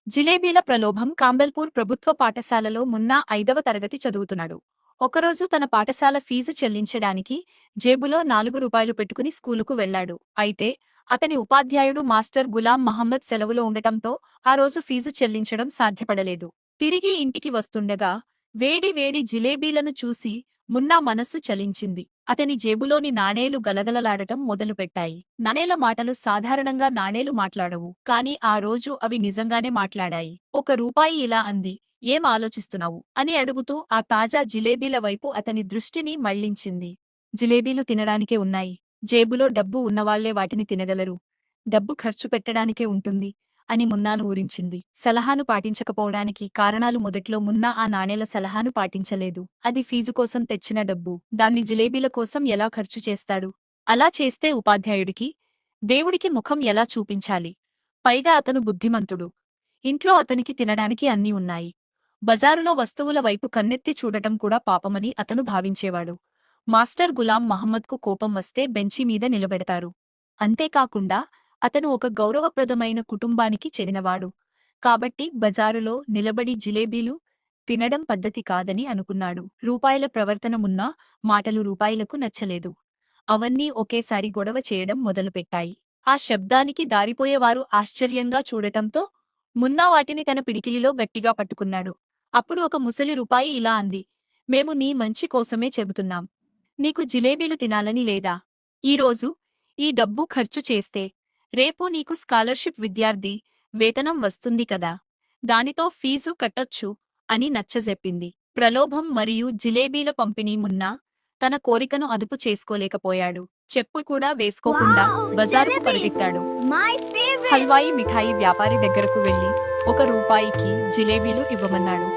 జిలేబీల ప్రలోభం. కాంబెల్పూర్ ప్రభుత్వ పాఠశాలలో మున్నా 5వ తరగతి చదువుతున్నాడు. ఒకరోజు తన పాఠశాల ఫీజు చెల్లించడానికి జేబులో రూ. 4 పెట్టుకుని స్కూలుకు వెళ్లాడు. అయితే అతని ఉపాధ్యాయుడు మాస్టర్ గులాం మహమ్మద్ సెలవులో ఉండటంతో ఆ రోజు ఫీజు చెల్లించడం సాధ్యపడలేదు. తిరిగి ఇంటికి వస్తుండగా వేడి వేడి జిలేబీలను చూసి మున్నా మనస్సు చలించింది. అతని జేబులోని నాణేలు గలగలలాడటం మొదలుపెట్టాయి. నాణేల మాటలు సాధారణంగా నాణేలు మాట్లాడవు, కాని ఆ రోజు అవి నిజంగానే మాట్లాడాయి. రూపాయి ఇలా అంది, "ఏం ఆలోచిస్తున్నావు?" అని అడుగుతూ ఆ తాజా జిలేబీల వైపు అతని దృష్టిని మళ్లించింది. జిలేబీలు తినడానికే ఉన్నాయి. జేబులో డబ్బు ఉన్నవాళ్లే వాటిని తినగలరు. డబ్బు ఖర్చు పెట్టడానికే ఉంటుంది అని మున్నాను ఊరించింది. సలహాను పాటించకపోవడానికి కారణాలు. మొదట్లో మున్నా ఆ నాణేల సలహాను పాటించలేదు. అది ఫీజు కోసం తెచ్చిన డబ్బు. దాన్ని జిలేబీల కోసం ఎలా ఖర్చు చేస్తాడు? అలా చేస్తే ఉపాధ్యాయుడికి, దేవుడికి ముఖం ఎలా చూపించాలి? పైగా అతను బుద్ధిమంతుడు. ఇంట్లో అతనికి తినడానికి అన్నీ ఉన్నాయి. బజారులో వస్తువుల వైపు కన్నెత్తి చూడటం కూడా పాపమని అతను భావించేవాడు. మాస్టర్ గులాం మహమ్మద్కు కోపం వస్తే బెంచి మీద నిలబెడతారు. అంతేకాకుండా అతను ఒక గౌరవప్రదమైన కుటుంబానికి చెందినవాడు. కాబట్టి బజారులో నిలబడి జిలేబీలు తినడం పద్ధతి కాదని అనుకున్నాడు. రూపాయల ప్రవర్తన మున్నా మాటలు రూపాయలకు నచ్చలేదు. అవన్నీ ఒకేసారి గొడవ చేయడం మొదలుపెట్టాయి. ఆ శబ్దానికి దారిపోయేవారు ఆశ్చర్యంగా చూడటంతో మున్నా వాటిని తన పిడికిలిలో గట్టిగా పట్టుకున్నాడు. అప్పుడు ఒక ముసలి రూపాయి ఇలా అంది, "మేము నీ మంచి కోసమే చెబుతున్నాం. నీకు జిలేబీలు తినాలని లేదా? ఈరోజు ఈ డబ్బు ఖర్చు చేస్తే రేపు నీకు స్కాలర్షిప్ విద్యార్థి వేతనం వస్తుంది కదా, దానితో ఫీజు కట్టొచ్చు" అని నచ్చజెప్పింది. ప్రలోభం మరియు జిలేబీల పంపిణీ. మున్నా తన కోరికను అదుపు చేసుకోలేకపోయాడు. చెప్పు కూడా వేసుకోకుండా బజారుకు పరిగెత్తాడు. హల్వాయి మిఠాయి వ్యాపారి దగ్గరకు వెళ్లి రూపాయికి జిలేబీలు ఇవ్వమన్నాడు.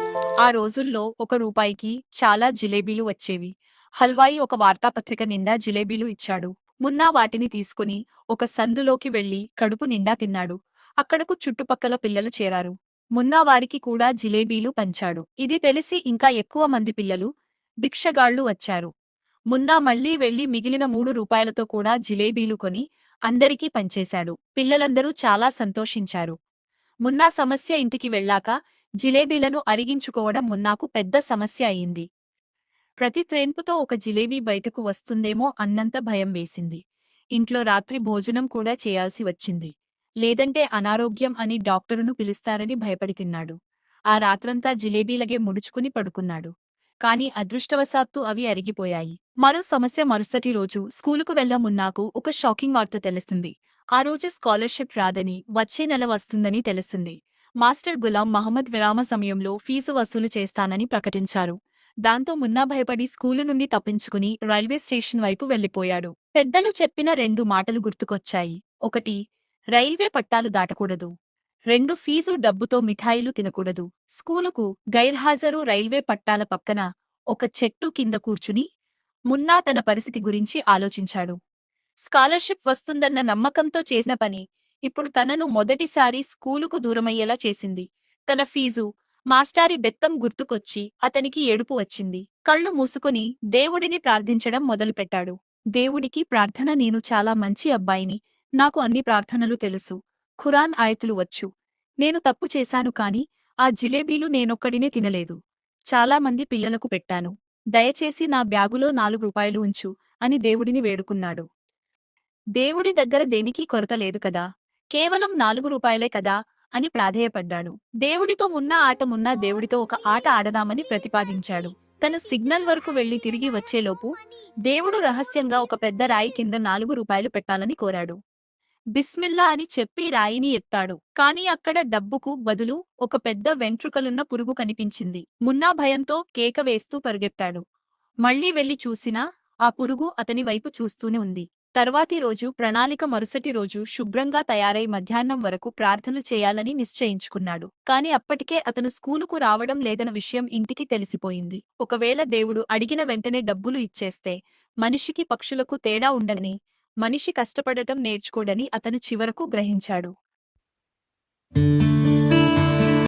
ఆ రోజుల్లో రూపాయికి చాలా జిలేబీలు వచ్చేవి. హల్వాయి ఒక వార్తాపత్రిక నిండా జిలేబీలు ఇచ్చాడు. మున్నా వాటిని తీసుకుని ఒక సందులోకి వెళ్లి కడుపు నిండా తిన్నాడు. అక్కడకు చుట్టుపక్కల పిల్లలు చేరారు. మున్నా వారికి కూడా జిలేబీలు పంచాడు. ఇది తెలిసి ఇంకా ఎక్కువ మంది పిల్లలు, భిక్షగాళ్లు వచ్చారు. మున్నా మళ్లీ వెళ్లి మిగిలిన రూపాయలతో కూడా జిలేబీలు కొని అందరికీ పంచేశాడు. పిల్లలందరూ చాలా సంతోషించారు. మున్నా సమస్య. ఇంటికి వెళ్ళాక జిలేబీలను అరిగించుకోవడం మున్నాకు పెద్ద సమస్య అయింది. ప్రతి త్రెంపుతో ఒక జిలేబీ బయటకు వస్తుందేమో అన్నంత భయం వేసింది. ఇంట్లో రాత్రి భోజనం కూడా చేయాల్సి వచ్చింది. లేదంటే అనారోగ్యం అని డాక్టరును పిలుస్తారని భయపడి తిన్నాడు. ఆ రాత్రంతా జిలేబీలగే ముడుచుకుని పడుకున్నాడు. కాని అదృష్టవశాత్తు అవి అరిగిపోయాయి. మరో సమస్య. మరుసటి రోజు స్కూలుకు వెళ్ల మున్నాకు ఒక షాకింగ్ వార్త తెలిసింది. ఆ రోజు స్కాలర్షిప్ రాదని, వచ్చే నెల వస్తుందని తెలిసింది. మాస్టర్ గులాం మహమ్మద్ విరామ సమయంలో ఫీజు వసూలు చేస్తానని ప్రకటించారు. దాంతో మున్నా భయపడి స్కూలు నుండి తప్పించుకుని రైల్వే స్టేషన్ వైపు వెళ్లిపోయాడు. పెద్దలు చెప్పిన 2 మాటలు గుర్తుకొచ్చాయి. 1. రైల్వే పట్టాలు దాటకూడదు. 2. ఫీజు డబ్బుతో మిఠాయిలు తినకూడదు. స్కూలుకు గైర్హాజరు. రైల్వే పట్టాల పక్కన ఒక చెట్టు కింద కూర్చుని మున్నా తన పరిస్థితి గురించి ఆలోచించాడు. స్కాలర్షిప్ వస్తుందన్న నమ్మకంతో చేసిన పని ఇప్పుడు తనను మొదటిసారి స్కూలుకు దూరమయ్యేలా చేసింది. తన ఫీజు, మాస్టారి బెత్తం గుర్తుకొచ్చి అతనికి ఏడుపు వచ్చింది. కళ్ళు మూసుకుని దేవుడిని ప్రార్థించడం మొదలుపెట్టాడు. దేవుడికి ప్రార్థన. నేను చాలా మంచి అబ్బాయిని. నాకు అన్ని ప్రార్థనలు తెలుసు. ఖురాన్ ఆయతులు వచ్చు. నేను తప్పు చేశాను కాని ఆ జిలేబీలు నేనొక్కడినే తినలేదు. చాలా మంది పిల్లలకు పెట్టాను. దయచేసి నా బ్యాగులో రూపాయలు ఉంచు అని దేవుడిని వేడుకున్నాడు. దేవుడి దగ్గర దేనికి కొరత లేదు కదా, కేవలం రూపాయలే కదా అని ప్రాధేయపడ్డాడు. దేవుడితో ఉన్న ఆట. మున్నా దేవుడితో ఒక ఆట ఆడదామని ప్రతిపాదించాడు. తను సిగ్నల్ వరకు వెళ్లి తిరిగి వచ్చేలోపు దేవుడు రహస్యంగా ఒక పెద్ద రాయి కింద రూపాయలు పెట్టాలని కోరాడు. బిస్మిల్లా అని చెప్పి రాయిని ఎత్తాడు. కాని అక్కడ డబ్బుకు బదులు ఒక పెద్ద వెంట్రుకలున్న పురుగు కనిపించింది. మున్నా భయంతో కేక వేస్తూ పరుగెత్తాడు. మళ్లీ వెళ్లి చూసినా ఆ పురుగు అతని వైపు చూస్తూనే ఉంది. తర్వాతి రోజు ప్రణాళిక. మరుసటి రోజు శుభ్రంగా తయారై మధ్యాహ్నం వరకు ప్రార్థనలు చేయాలని నిశ్చయించుకున్నాడు. కాని అప్పటికే అతను స్కూలుకు రావడం లేదన్న విషయం ఇంటికి తెలిసిపోయింది. ఒకవేళ దేవుడు అడిగిన వెంటనే డబ్బులు ఇచ్చేస్తే మనిషికి పక్షులకు తేడా ఉండదని, మనిషి కష్టపడటం నేర్చుకోడని అతను చివరకు గ్రహించాడు.